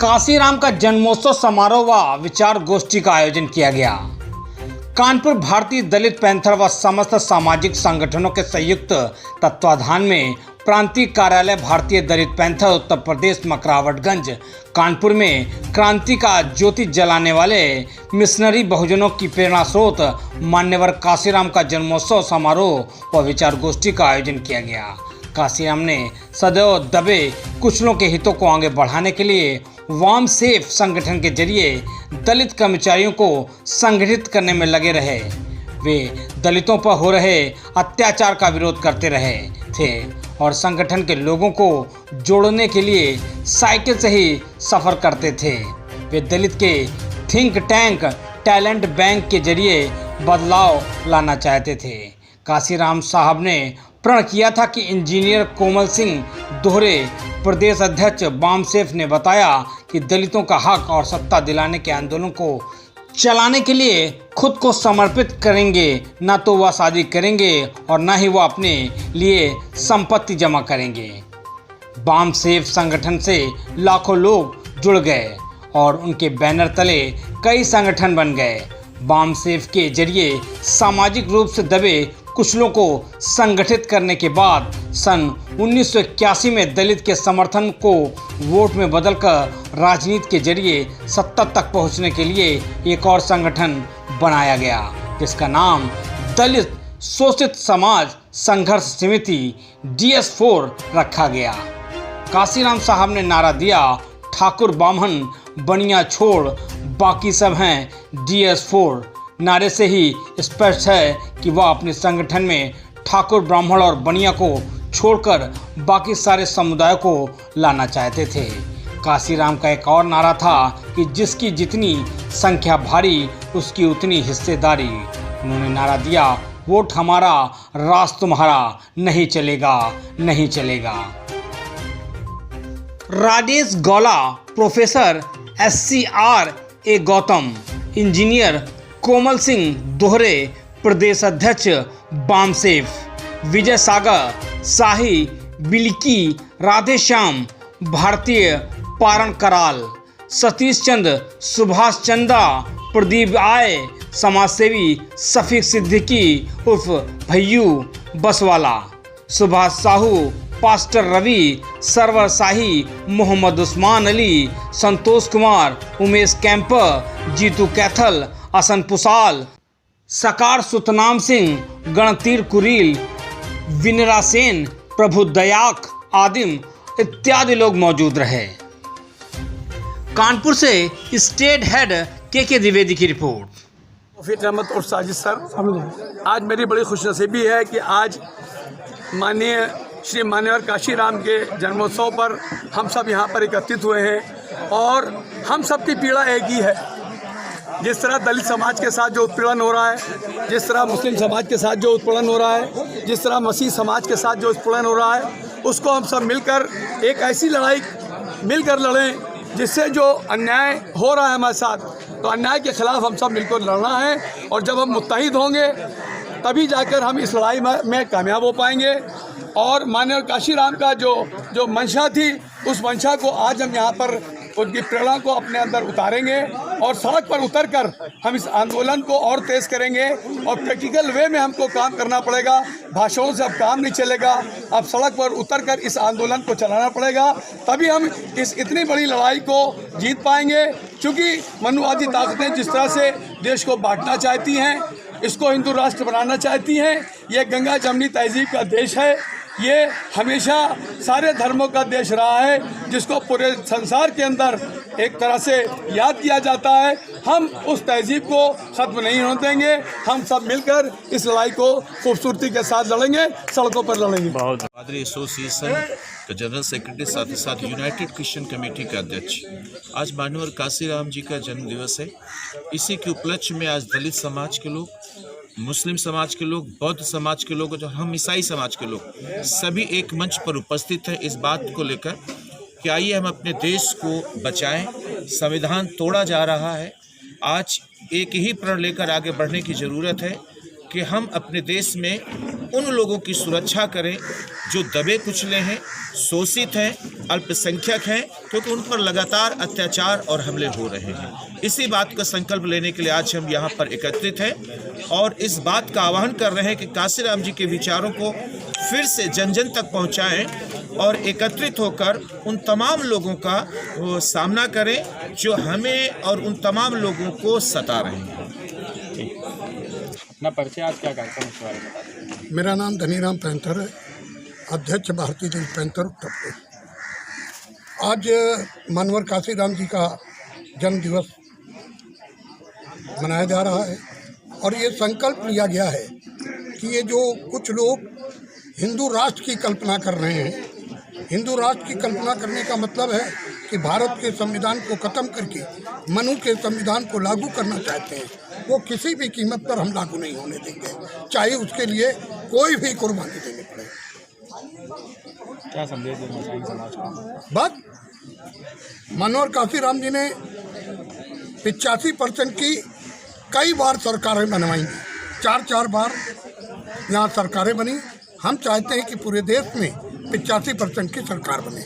काशीराम का जन्मोत्सव समारोह व विचार गोष्ठी का आयोजन किया गया। कानपुर भारतीय दलित पैंथर व समस्त सामाजिक संगठनों के संयुक्त तत्वाधान में प्रांतीय कार्यालय भारतीय दलित पैंथर उत्तर प्रदेश मकरावटगंज कानपुर में क्रांति का ज्योति जलाने वाले मिशनरी बहुजनों की प्रेरणा स्रोत मान्यवर काशीराम का जन्मोत्सव समारोह व विचार गोष्ठी का आयोजन किया गया। काशीराम ने सदैव दबे कुचलों के हितों को आगे बढ़ाने के लिए वाम सेफ संगठन के जरिए दलित कर्मचारियों को संगठित करने में लगे रहे। वे दलितों पर हो रहे अत्याचार का विरोध करते रहे थे और संगठन के लोगों को जोड़ने के लिए साइकिल से ही सफ़र करते थे। वे दलित के थिंक टैंक टैलेंट बैंक के जरिए बदलाव लाना चाहते थे। काशीराम साहब ने प्रण किया था कि इंजीनियर कोमल सिंह दोहरे प्रदेश अध्यक्ष बामसेफ ने बताया कि दलितों का हक और सत्ता दिलाने के आंदोलन को चलाने के लिए खुद को समर्पित करेंगे, ना तो वह शादी करेंगे और ना ही वह अपने लिए संपत्ति जमा करेंगे। बामसेफ संगठन से लाखों लोग जुड़ गए और उनके बैनर तले कई संगठन बन गए। बामसेफ के जरिए सामाजिक रूप से दबे कुचलों को संगठित करने के बाद सन 1981 में दलित के समर्थन को वोट में बदलकर राजनीति के जरिए सत्ता तक पहुंचने के लिए एक और संगठन बनाया गया, जिसका नाम दलित शोषित समाज संघर्ष समिति DS4 रखा गया। काशीराम साहब ने नारा दिया, ठाकुर बामन बनिया छोड़ बाकी सब हैं DS4। नारे से ही स्पष्ट है कि वह अपने संगठन में ठाकुर ब्राह्मण और बनिया को छोड़कर बाकी सारे समुदायों को लाना चाहते थे। काशीराम का एक और नारा था कि जिसकी जितनी संख्या भारी उसकी उतनी हिस्सेदारी। उन्होंने नारा दिया, वोट हमारा राज तुम्हारा, नहीं चलेगा नहीं चलेगा। Rajesh Gaula, professor SCR Gautam, engineer Komal Singh Dohare प्रदेश अध्यक्ष बामसेफ, विजय सागर शाही बिल्की, राधेश्याम भारतीय पारण कराल, सतीश चंद्र सुभाष चंदा, प्रदीप आय समाजसेवी, शफीक सिद्दीकी उर्फ भैयू बसवाला, सुभाष साहू, पास्टर रवि, सरवर शाही, मोहम्मद उस्मान अली, संतोष कुमार, उमेश कैंपर, जीतू कैथल, असन पुसाल, सकार सुतनाम सिंह, गणतीर कुरील, विनरा सेन, प्रभु दयाक आदिम इत्यादि लोग मौजूद रहे। कानपुर से स्टेट हेड के द्विवेदी की रिपोर्ट। तौफीक अहमद और साजिद सर, आज मेरी बड़ी खुशनसीबी है कि आज माननीय श्री मान्यवर काशीराम के जन्मोत्सव पर हम सब यहाँ पर एकत्रित हुए हैं और हम सब की पीड़ा एक ही है। जिस तरह दलित समाज के साथ जो उत्पीड़न हो रहा है, जिस तरह मुस्लिम समाज के साथ जो उत्पीड़न हो रहा है, जिस तरह मसीह समाज के साथ जो उत्पीड़न हो रहा है, उसको हम सब मिलकर एक ऐसी लड़ाई मिलकर लड़ें जिससे जो अन्याय हो रहा है हमारे साथ, तो अन्याय के खिलाफ हम सब मिलकर लड़ना है। और जब हम मुत्तहिद होंगे तभी जाकर हम इस लड़ाई में कामयाब हो पाएंगे। और माननीय काशीराम का जो मंशा थी, उस मंशा को आज हम यहाँ पर उनकी प्रेरणा को अपने अंदर उतारेंगे और सड़क पर उतरकर हम इस आंदोलन को और तेज़ करेंगे। और प्रैक्टिकल वे में हमको काम करना पड़ेगा, भाषणों से अब काम नहीं चलेगा, अब सड़क पर उतरकर इस आंदोलन को चलाना पड़ेगा, तभी हम इस इतनी बड़ी लड़ाई को जीत पाएंगे। क्योंकि मनुवादी ताकतें जिस तरह से देश को बांटना चाहती हैं, इसको हिंदू राष्ट्र बनाना चाहती हैं, ये गंगा जमनी तहजीब का देश है, ये हमेशा सारे धर्मों का देश रहा है, जिसको पूरे संसार के अंदर एक तरह से याद किया जाता है। हम उस तहजीब को ख़त्म नहीं होने देंगे। हम सब मिलकर इस लड़ाई को खूबसूरती के साथ लड़ेंगे, सड़कों पर लड़ेंगे। पादरी एसोसिएशन का जनरल सेक्रेटरी, साथ ही साथ यूनाइटेड क्रिश्चियन कमेटी का अध्यक्ष। आज मान्यवर काशीराम जी का जन्म दिवस है। इसी के उपलक्ष्य में आज दलित समाज के लोग, मुस्लिम समाज के लोग, बौद्ध समाज के लोग और हम ईसाई समाज के लोग सभी एक मंच पर उपस्थित हैं इस बात को लेकर कि आइए हम अपने देश को बचाएं। संविधान तोड़ा जा रहा है। आज एक ही प्रण लेकर आगे बढ़ने की ज़रूरत है कि हम अपने देश में उन लोगों की सुरक्षा करें जो दबे कुचले हैं, शोषित हैं, अल्पसंख्यक हैं क्योंकि उन पर लगातार अत्याचार और हमले हो रहे हैं। इसी बात का संकल्प लेने के लिए आज हम यहाँ पर एकत्रित हैं और इस बात का आह्वान कर रहे हैं कि काशीराम जी के विचारों को फिर से जन जन तक पहुँचाएं और एकत्रित होकर उन तमाम लोगों का वो सामना करें जो हमें और उन तमाम लोगों को सता रहे हैं। अपना परिचय, आज क्या कार्यक्रम इस बारे में बता दें। मेरा नाम धनीराम पैंथर है, अध्यक्ष भारतीय दलित पैंथर उत्तर प्रदेश। आज मानवर काशीराम जी का जन्म दिवस मनाया जा रहा है और ये संकल्प लिया गया है कि ये जो कुछ लोग हिंदू राष्ट्र की कल्पना कर रहे हैं, हिंदू राष्ट्र की कल्पना करने का मतलब है कि भारत के संविधान को ख़त्म करके मनु के संविधान को लागू करना चाहते हैं, वो किसी भी कीमत पर हम लागू नहीं होने देंगे, चाहे उसके लिए कोई भी कुर्बानी देनी पड़े। क्या संदेश देना चाहेंगे समाज को? बस मनोहर काशीराम जी ने 85% की कई बार सरकारें बनवाई, 4 बार यहाँ सरकारें बनी। हम चाहते हैं कि पूरे देश में 85% की सरकार बने।